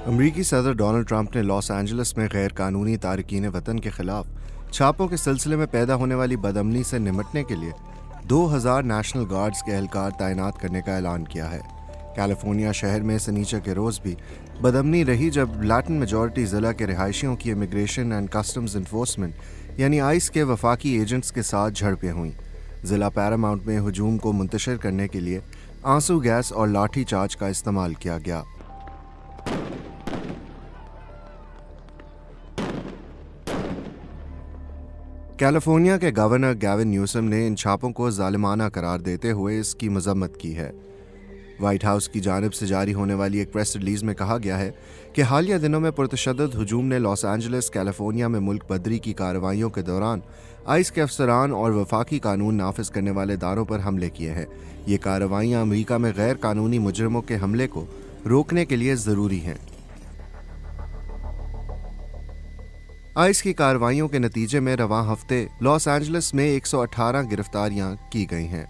امریکی صدر Donald Trump نے لاس اینجلس میں غیر قانونی تارکین وطن کے خلاف چھاپوں کے سلسلے میں پیدا ہونے والی بدامنی سے نمٹنے کے لیے 2000 نیشنل گارڈز کے اہلکار تعینات کرنے کا اعلان کیا ہے۔ کیلیفورنیا شہر میں سنیچر کے روز بھی بدامنی رہی جب لاٹن میجورٹی ضلع کے رہائشیوں کی امیگریشن اینڈ کسٹمز انفورسمنٹ یعنی آئس کے وفاقی ایجنٹس کے ساتھ جھڑپیں ہوئیں۔ ضلع پیراماؤنٹ میں ہجوم کو منتشر کرنے کے لیے آنسو گیس اور لاٹھی چارج کا استعمال کیا گیا۔ کیلیفورنیا کے گورنر گیون نیوسم نے ان چھاپوں کو ظالمانہ قرار دیتے ہوئے اس کی مذمت کی ہے۔ وائٹ ہاؤس کی جانب سے جاری ہونے والی ایک پریس ریلیز میں کہا گیا ہے کہ حالیہ دنوں میں پرتشدد ہجوم نے لاس اینجلس، کیلیفورنیا میں ملک بدری کی کارروائیوں کے دوران آئس کے افسران اور وفاقی قانون نافذ کرنے والے اداروں پر حملے کیے ہیں۔ یہ کارروائیاں امریکہ میں غیر قانونی مجرموں کے حملے کو روکنے کے لیے ضروری ہیں۔ آئس کی کارروائیوں کے نتیجے میں رواں ہفتے لاس اینجلس میں 118 گرفتاریاں کی گئی ہیں۔